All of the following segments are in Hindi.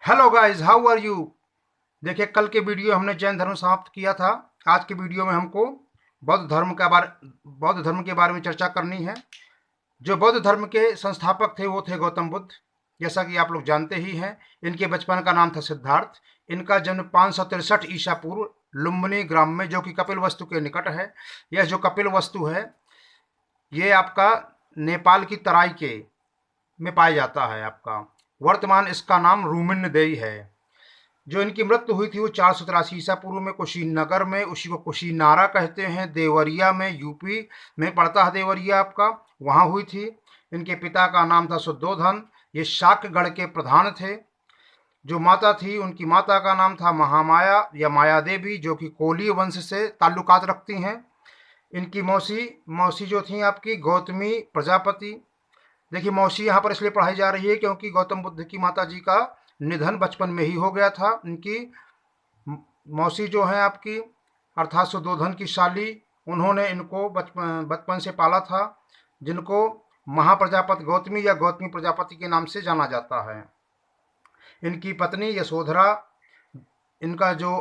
Hello guys, how are you. देखिए, कल के वीडियो हमने जैन धर्म समाप्त किया था। आज के वीडियो में हमको बौद्ध धर्म के बारे में चर्चा करनी है। जो बौद्ध धर्म के संस्थापक थे वो थे गौतम बुद्ध। जैसा कि आप लोग जानते ही हैं, इनके बचपन का नाम था सिद्धार्थ। इनका जन्म 563 ईसा पूर्व लुम्बिनी ग्राम में, जो कि कपिल वस्तु के निकट है। यह जो कपिल वस्तु है, ये आपका नेपाल की तराई के में पाया जाता है। आपका वर्तमान इसका नाम रूमिनदेई है। जो इनकी मृत्यु हुई थी वो 483 ईसा पूर्व में कुशीनगर में, उसी को कुशीनारा कहते हैं, देवरिया में, यूपी में पड़ता है देवरिया आपका, वहाँ हुई थी। इनके पिता का नाम था शुद्धोधन। ये शाक्यगढ़ के प्रधान थे। जो माता थी, उनकी माता का नाम था महामाया या माया देवी, जो कि कोली वंश से ताल्लुकात रखती हैं। इनकी मौसी मौसी जो थी आपकी गौतमी प्रजापति। देखिए, मौसी यहाँ पर इसलिए पढ़ाई जा रही है क्योंकि गौतम बुद्ध की माता जी का निधन बचपन में ही हो गया था। इनकी मौसी जो है आपकी, अर्थात शुद्धोधन की साली, उन्होंने इनको बचपन बचपन से पाला था, जिनको महाप्रजापति गौतमी या गौतमी प्रजापति के नाम से जाना जाता है। इनकी पत्नी यशोधरा, इनका जो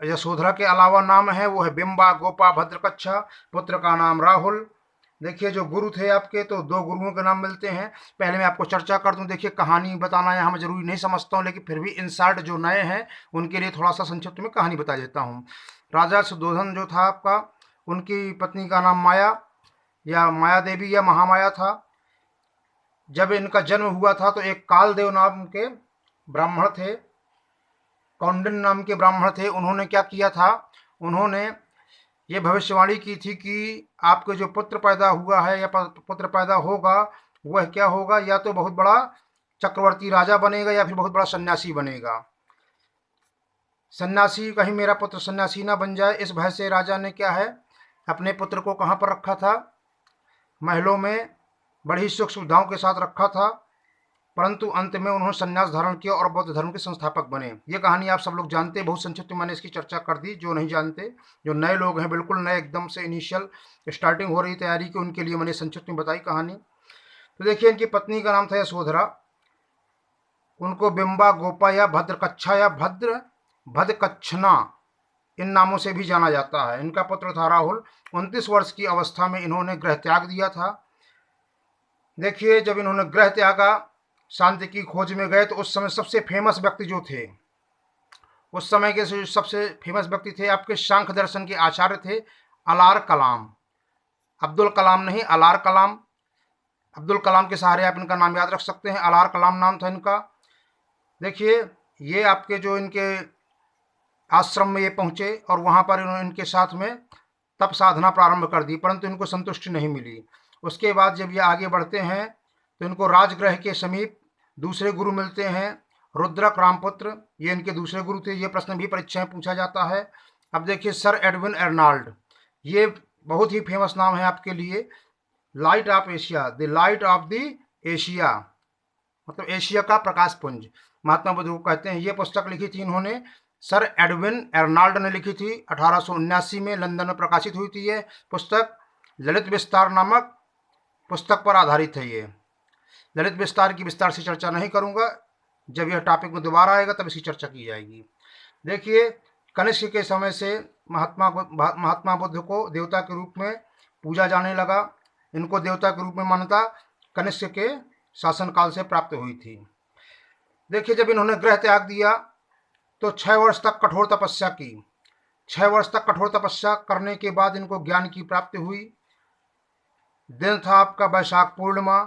यशोधरा के अलावा नाम है वो है बिंबा गोपा भद्रकच्छा। पुत्र का नाम राहुल। देखिए, जो गुरु थे आपके, तो दो गुरुओं के नाम मिलते हैं। पहले मैं आपको चर्चा कर दूं। देखिए, कहानी बताना यहाँ मैं जरूरी नहीं समझता हूँ, लेकिन फिर भी इंसर्ट जो नए हैं उनके लिए थोड़ा सा संक्षिप्त में कहानी बता देता हूँ। राजा सुद्धोधन जो था आपका, उनकी पत्नी का नाम माया या माया देवी या महामाया था। जब इनका जन्म हुआ था तो एक कालदेव नाम के ब्राह्मण थे, कौंडिन नाम के ब्राह्मण थे। उन्होंने क्या किया था, उन्होंने ये भविष्यवाणी की थी कि आपके जो पुत्र पैदा हुआ है या पुत्र पैदा होगा, वह क्या होगा, या तो बहुत बड़ा चक्रवर्ती राजा बनेगा या फिर बहुत बड़ा सन्यासी बनेगा। सन्यासी, कहीं मेरा पुत्र सन्यासी ना बन जाए, इस भय से राजा ने क्या है, अपने पुत्र को कहाँ पर रखा था, महलों में बड़ी सुख सुविधाओं के साथ रखा था। परंतु अंत में उन्होंने संन्यास धारण किया और बौद्ध धर्म के संस्थापक बने। ये कहानी आप सब लोग जानते हैं, बहुत संक्षिप्त में मैंने इसकी चर्चा कर दी। जो नहीं जानते, जो नए लोग हैं, बिल्कुल नए, एकदम से इनिशियल स्टार्टिंग हो रही तैयारी की, उनके लिए मैंने संक्षिप्त में बताई कहानी। तो देखिए, इनकी पत्नी का नाम था यशोधरा। उनको बिंबा गोपा या भद्रकच्छा या भद्रकच्छना, इन नामों से भी जाना जाता है। इनका पुत्र था राहुल। 29 वर्ष की अवस्था में इन्होंने गृह त्याग दिया था। देखिए, जब इन्होंने गृह त्यागा, शांति की खोज में गए, तो उस समय सबसे फेमस व्यक्ति जो थे, उस समय के सबसे फेमस व्यक्ति थे आपके सांख्य दर्शन के आचार्य थे अलार कलाम। अब्दुल कलाम नहीं, अलार कलाम। अब्दुल कलाम के सहारे आप इनका नाम याद रख सकते हैं, अलार कलाम नाम था इनका। देखिए, ये आपके जो इनके आश्रम में ये पहुँचे और वहाँ पर इन्होंने इनके साथ में तप साधना प्रारंभ कर दी, परंतु इनको संतुष्टि नहीं मिली। उसके बाद जब ये आगे बढ़ते हैं तो इनको राजगृह के समीप दूसरे गुरु मिलते हैं, रुद्रक रामपुत्र। ये इनके दूसरे गुरु थे। ये प्रश्न भी परीक्षा में पूछा जाता है। अब देखिए, सर एडविन अर्नाल्ड, ये बहुत ही फेमस नाम है आपके लिए। Light of Asia, the light of the Asia, मतलब एशिया का प्रकाश पुंज, महात्मा बुद्ध को कहते हैं। ये पुस्तक लिखी थी इन्होंने, सर एडविन अर्नाल्ड ने लिखी थी। 1879 में लंदन में प्रकाशित हुई थी ये पुस्तक। ललित विस्तार नामक पुस्तक पर आधारित है ये। ललित विस्तार की विस्तार से चर्चा नहीं करूंगा, जब यह टॉपिक में दोबारा आएगा तब इसकी चर्चा की जाएगी। देखिए, कनिष्क के समय से महात्मा बुद्ध को देवता के रूप में पूजा जाने लगा। इनको देवता के रूप में मान्यता कनिष्क के शासनकाल से प्राप्त हुई थी। देखिए, जब इन्होंने गृह त्याग दिया तो 6 वर्ष तक कठोर तपस्या की। 6 वर्ष तक कठोर तपस्या करने के बाद इनको ज्ञान की प्राप्ति हुई। दिन था आपका वैशाख पूर्णिमा।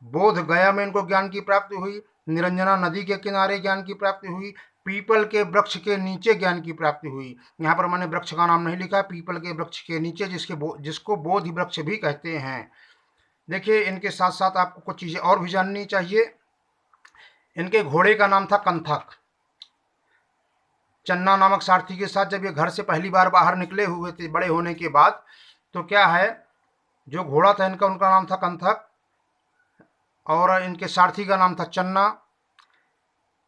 बोध गया में इनको ज्ञान की प्राप्ति हुई। निरंजना नदी के किनारे ज्ञान की प्राप्ति हुई। पीपल के वृक्ष के नीचे ज्ञान की प्राप्ति हुई। यहाँ पर मैंने वृक्ष का नाम नहीं लिखा, पीपल के वृक्ष के नीचे, जिसको बोधि वृक्ष भी कहते हैं। देखिए, इनके साथ साथ आपको कुछ चीज़ें और भी जाननी चाहिए। इनके घोड़े का नाम था कंथक। चन्ना नामक सारथी के साथ जब ये घर से पहली बार बाहर निकले हुए थे बड़े होने के बाद, तो क्या है, जो घोड़ा था इनका, उनका नाम था कंथक और इनके सारथी का नाम था चन्ना।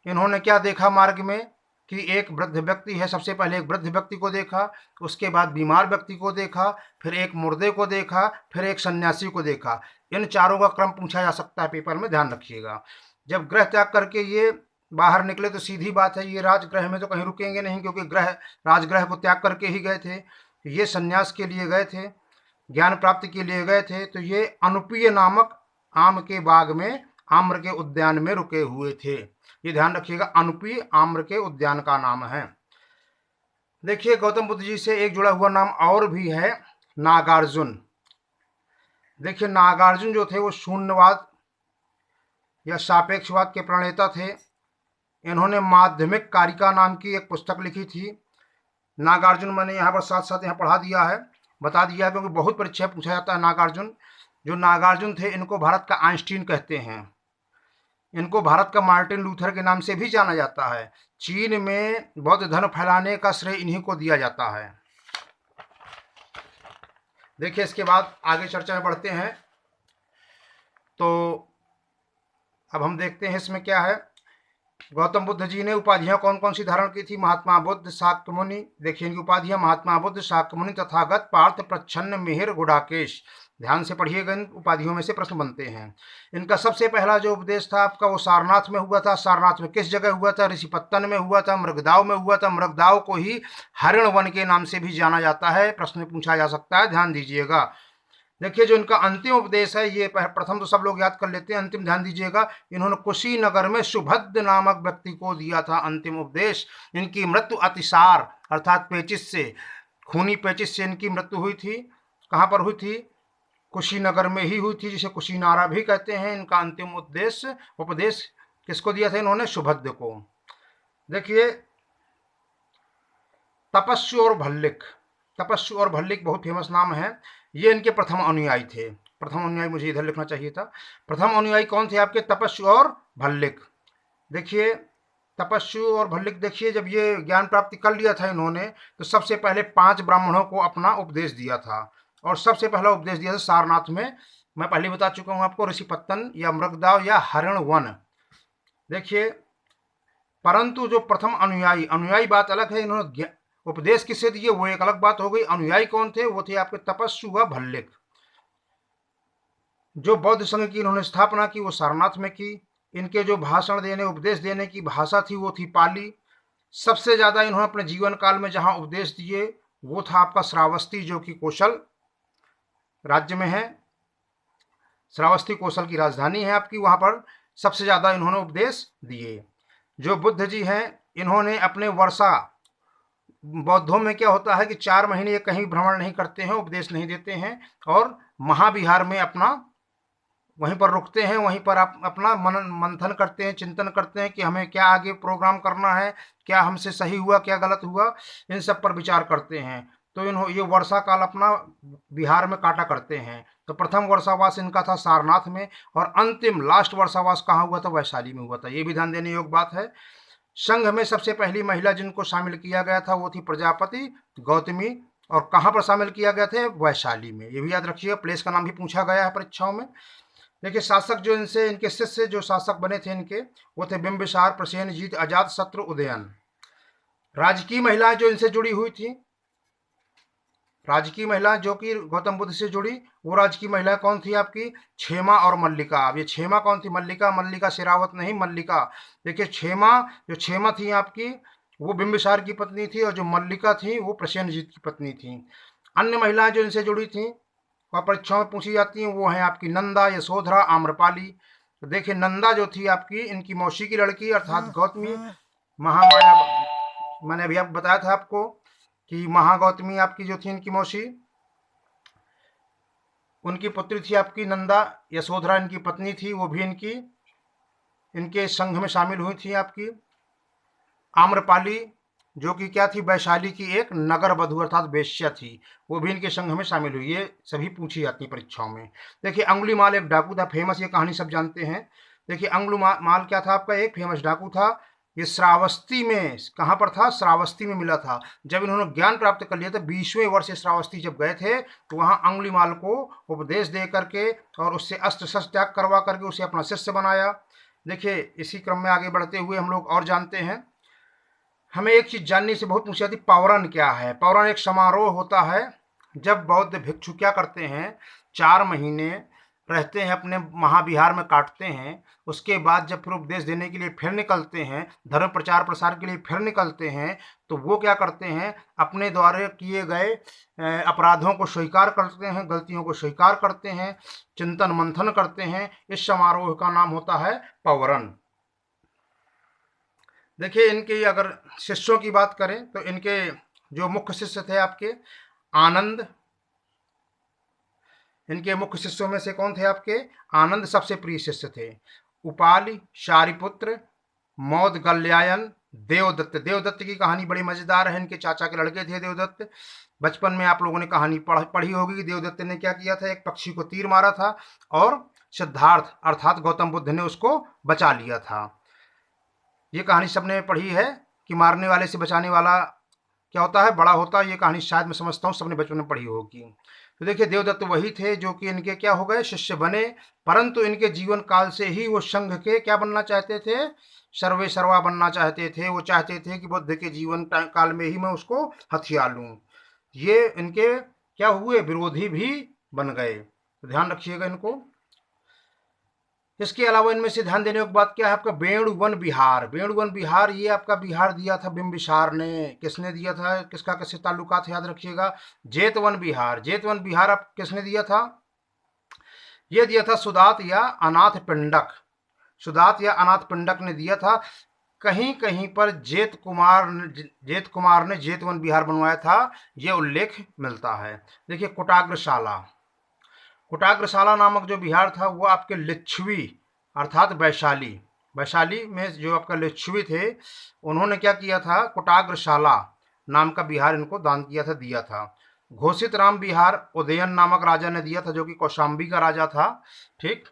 इन्होंने क्या देखा मार्ग में कि एक वृद्ध व्यक्ति है। सबसे पहले एक वृद्ध व्यक्ति को देखा, उसके बाद बीमार व्यक्ति को देखा, फिर एक मुर्दे को देखा, फिर एक सन्यासी को देखा। इन चारों का क्रम पूछा जा सकता है पेपर में, ध्यान रखिएगा। जब गृह त्याग करके ये बाहर निकले तो सीधी बात है ये राजगृह में तो कहीं रुकेंगे नहीं, क्योंकि राजगृह को त्याग करके ही गए थे। ये संन्यास के लिए गए थे, ज्ञान प्राप्ति के लिए गए थे। तो ये अनुपीय नामक आम के बाग में, आम्र के उद्यान में रुके हुए थे। ये ध्यान रखिएगा, अनुपीय आम्र के उद्यान का नाम है। देखिए गौतम बुद्ध जी से एक जुड़ा हुआ नाम और भी है, नागार्जुन। देखिए नागार्जुन जो थे वो शून्यवाद या सापेक्षवाद के प्रणेता थे। इन्होंने माध्यमिक कारिका नाम की एक पुस्तक लिखी थी। नागार्जुन मैंने यहाँ पर साथ साथ यहाँ पढ़ा दिया है, बता दिया है, क्योंकि बहुत परीक्षा पूछा जाता है नागार्जुन। जो नागार्जुन थे इनको भारत का आइंस्टीन कहते हैं। इनको भारत का मार्टिन लूथर के नाम से भी जाना जाता है। चीन में बौद्ध धर्म फैलाने का श्रेय इन्हीं को दिया जाता है। देखिए इसके बाद आगे चर्चा में बढ़ते हैं। तो अब हम देखते हैं इसमें क्या है। गौतम बुद्ध जी ने उपाधियां कौन कौन सी धारण की थी। महात्मा बुद्ध, शाक्य मुनि। देखिए इनकी उपाधियां, महात्मा बुद्ध, शाक्य मुनि, तथागत, पार्थ, प्रच्छन्न, मिहिर, गुडाकेश। ध्यान से पढ़िएगा, इन उपाधियों में से प्रश्न बनते हैं। इनका सबसे पहला जो उपदेश था आपका वो सारनाथ में हुआ था। सारनाथ में किस जगह हुआ था? ऋषिपत्तन में हुआ था, मृगदाव में हुआ था। मृगदाव को ही हरिण वन के नाम से भी जाना जाता है। प्रश्न पूछा जा सकता है, ध्यान दीजिएगा। देखिए जो इनका अंतिम उपदेश है, ये प्रथम तो सब लोग याद कर लेते हैं, अंतिम ध्यान दीजिएगा। इन्होंने कुशीनगर में सुभद्र नामक व्यक्ति को दिया था अंतिम उपदेश। इनकी मृत्यु अतिसार अर्थात पेचिश से, खूनी पेचिश से इनकी मृत्यु हुई थी। कहाँ पर हुई थी? कुशीनगर में ही हुई थी, जिसे कुशीनारा भी कहते हैं। इनका अंतिम उपदेश किसको दिया था इन्होंने? सुभद्र को। देखिए तपस्वी और भल्लिक। तपस्वी और भल्लिक बहुत फेमस नाम है। ये इनके प्रथम अनुयायी थे। प्रथम अनुयायी मुझे इधर लिखना चाहिए था। प्रथम अनुयायी कौन थे आपके? तपस्वी और भल्लिक। देखिए तपस्वी और भल्लिक, देखिए जब ये ज्ञान प्राप्ति कर लिया था इन्होंने, तो सबसे पहले 5 ब्राह्मणों को अपना उपदेश दिया था। और सबसे पहला उपदेश दिया था सारनाथ में। मैं पहले बता चुका हूँ आपको, ऋषिपत्तन या मृगदाव या हरिण वन। देखिए परंतु जो प्रथम अनुयायी बात अलग है। इन्होंने उपदेश किसे दिए वो एक अलग बात हो गई। अनुयायी कौन थे? वो थे आपके तपस्वी व भल्लिक। जो बौद्ध संघ की इन्होंने स्थापना की वो सारनाथ में की। इनके जो भाषण देने, उपदेश देने की भाषा थी वो थी पाली। सबसे ज्यादा इन्होंने अपने जीवन काल में जहां उपदेश दिए वो था आपका श्रावस्ती, जो कि कौशल राज्य में है। श्रावस्ती कौशल की राजधानी है आपकी, वहां पर सबसे ज्यादा इन्होंने उपदेश दिए। जो बुद्ध जी हैं इन्होंने अपने वर्षा, बौद्धों में क्या होता है कि 4 महीने ये कहीं भ्रमण नहीं करते हैं, उपदेश नहीं देते हैं, और महाविहार में अपना वहीं पर रुकते हैं। वहीं पर आप अपना मनन मंथन करते हैं, चिंतन करते हैं कि हमें क्या आगे प्रोग्राम करना है, क्या हमसे सही हुआ, क्या गलत हुआ, इन सब पर विचार करते हैं। तो ये वर्षा काल अपना बिहार में काटा करते हैं। तो प्रथम वर्षावास इनका था सारनाथ में, और अंतिम लास्ट वर्षावास कहाँ हुआ था? वैशाली में हुआ था। ये भी ध्यान देने योग्य बात है। संघ में सबसे पहली महिला जिनको शामिल किया गया था वो थी प्रजापति गौतमी। और कहाँ पर शामिल किया गया थे? वैशाली में। ये भी याद रखिएगा, प्लेस का नाम भी पूछा गया है परीक्षाओं में। देखिए शासक जो इनके शिष्य जो शासक बने थे इनके, वो थे बिंबिसार, प्रसेनजीत, अजात शत्रु, उदयन। राजकीय महिलाएं जो इनसे जुड़ी हुई थी, राजकीय महिला जो कि गौतम बुद्ध से जुड़ी, वो राजकीय महिला कौन थी आपकी? क्षेमा और मल्लिका। अब ये क्षेमा कौन थी? मल्लिका शेरावत नहीं, मल्लिका। देखिए क्षेमा थी आपकी, वो बिंबिसार की पत्नी थी, और जो मल्लिका थी वो प्रसेनजीत की पत्नी थी। अन्य महिलाएं जो इनसे जुड़ी थी और परीक्षाओं में पूछी जाती हैं वो हैं आपकी नंदा, यशोधरा, आम्रपाली। तो देखिए नंदा जो थी आपकी इनकी मौसी की लड़की अर्थात गौतमी महामाया, मैंने अभी आपको बताया था आपको कि महागौतमी आपकी जो थी इनकी मौसी, उनकी पुत्री थी आपकी नंदा। यशोधरा इनकी पत्नी थी, वो भी इनके संघ में शामिल हुई थी आपकी। आम्रपाली जो कि क्या थी? वैशाली की एक नगर वधू अर्थात वेश्या थी, वो भी इनके संघ में शामिल हुई। ये सभी पूछी जाती परीक्षाओं में। देखिए अंगुलीमाल एक डाकू था, फेमस, ये कहानी सब जानते हैं। देखिए अंगुलीमाल क्या था आपका? एक फेमस डाकू था। ये श्रावस्ती में, कहाँ पर था? श्रावस्ती में मिला था। जब इन्होंने ज्ञान प्राप्त कर लिया था 20वें वर्ष श्रावस्ती जब गए थे, तो वहाँ अंगुलीमाल को उपदेश दे करके और उससे अस्त्र शस्त्र त्याग करवा करके उसे अपना शिष्य बनाया। देखिए इसी क्रम में आगे बढ़ते हुए हम लोग और जानते हैं, हमें एक चीज जानने से बहुत पूछी जाती, पावरण क्या है? पावरण एक समारोह होता है जब बौद्ध भिक्षु क्या करते हैं, 4 महीने रहते हैं, अपने महाविहार में काटते हैं, उसके बाद जब फिर उपदेश देने के लिए फिर निकलते हैं, धर्म प्रचार प्रसार के लिए फिर निकलते हैं, तो वो क्या करते हैं, अपने द्वारा किए गए अपराधों को स्वीकार करते हैं, गलतियों को स्वीकार करते हैं, चिंतन मंथन करते हैं। इस समारोह का नाम होता है पवरन। देखिए, इनके अगर शिष्यों की बात करें तो इनके जो मुख्य शिष्य थे आपके आनंद, इनके मुख्य शिष्यों में से कौन थे आपके, आनंद सबसे प्रिय शिष्य थे। उपालि, शारिपुत्र, मौदगल्यायन, देवदत्त। देवदत्त की कहानी बड़ी मजेदार है, इनके चाचा के लड़के थे देवदत्त। बचपन में आप लोगों ने कहानी पढ़ी होगी कि देवदत्त ने क्या किया था, एक पक्षी को तीर मारा था और सिद्धार्थ अर्थात गौतम बुद्ध ने उसको बचा लिया था। ये कहानी सबने पढ़ी है कि मारने वाले से बचाने वाला क्या होता है, बड़ा होता है। ये कहानी शायद मैं समझता हूँ सबने बचपन में पढ़ी होगी। तो देखिए, देवदत्त वही थे जो कि इनके क्या हो गए, शिष्य बने, परंतु इनके जीवन काल से ही वो संघ के क्या बनना चाहते थे, सर्वे सर्वा बनना चाहते थे। वो चाहते थे कि बुद्ध के जीवन काल में ही मैं उसको हथिया लूँ। ये इनके क्या हुए, विरोधी भी बन गए। तो ध्यान रखिएगा इनको। इसके अलावा इनमें से ध्यान देने की बात क्या है, आपका वेणुवन विहार। वेणुवन विहार ये आपका बिहार दिया था बिंबिसार ने। किसने दिया था, किसका किससे ताल्लुकात याद रखिएगा, जेतवन विहार। जेतवन विहार आप किसने दिया था, ये दिया था सुदात या अनाथ पिंडक। सुदात या अनाथ पिंडक ने दिया था। कहीं कहीं पर जेत कुमार ने जेतवन विहार बनवाया था, ये उल्लेख मिलता है। देखिए, कुटाग्रशाला। कुटाग्रशाला नामक जो विहार था वो आपके लिच्छवी अर्थात वैशाली, वैशाली में जो आपका लिच्छवी थे, उन्होंने क्या किया था, कुटाग्रशाला नाम का विहार इनको दान किया था, दिया था। घोषित राम विहार उदयन नामक राजा ने दिया था, जो कि कौशाम्बी का राजा था, ठीक,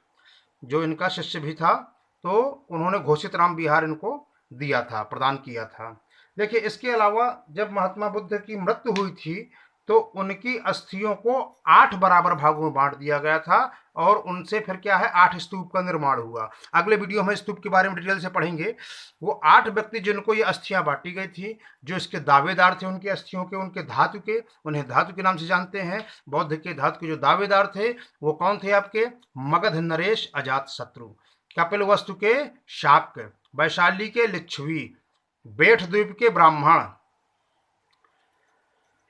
जो इनका शिष्य भी था। तो उन्होंने घोषित राम विहार इनको दिया था, प्रदान किया था। देखिए, इसके अलावा जब महात्मा बुद्ध की मृत्यु हुई थी तो उनकी अस्थियों को 8 बराबर भागों में बांट दिया गया था और उनसे फिर क्या है, 8 स्तूप का निर्माण हुआ। अगले वीडियो में स्तूप के बारे में डिटेल से पढ़ेंगे। वो 8 व्यक्ति जिनको ये अस्थियां बांटी गई थी, जो इसके दावेदार थे उनकी अस्थियों के, उनके धातु के, उन्हें धातु के नाम से जानते हैं। बौद्ध के धातु के जो दावेदार थे वो कौन थे आपके, मगध नरेश अजात शत्रु, कपिलवस्तु के शाक्य, वैशाली के लिच्छवी, बेठ द्वीप के ब्राह्मण,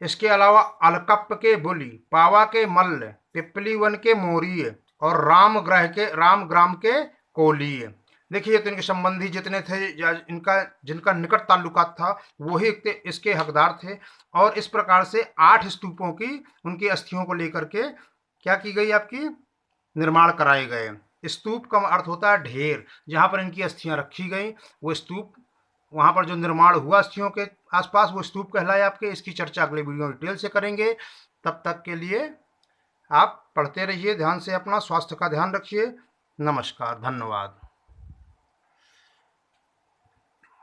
इसके अलावा अलकप्प के बुली, पावा के मल्ल, पिपली वन के मोरीय और रामग्राम के कोलीय। देखिए, तो इनके संबंधी जितने थे, इनका जिनका निकट ताल्लुकात था वही इसके हकदार थे। और इस प्रकार से 8 स्तूपों की उनकी अस्थियों को लेकर के क्या की गई, आपकी निर्माण कराए गए। स्तूप का अर्थ होता है ढेर, जहाँ पर इनकी अस्थियां रखी गई वो स्तूप, वहाँ पर जो निर्माण हुआ अस्थियों के आसपास वो स्तूप कहलाए आपके। इसकी चर्चा अगले वीडियो में डिटेल से करेंगे। तब तक के लिए आप पढ़ते रहिए ध्यान से, अपना स्वास्थ्य का ध्यान रखिए। नमस्कार, धन्यवाद।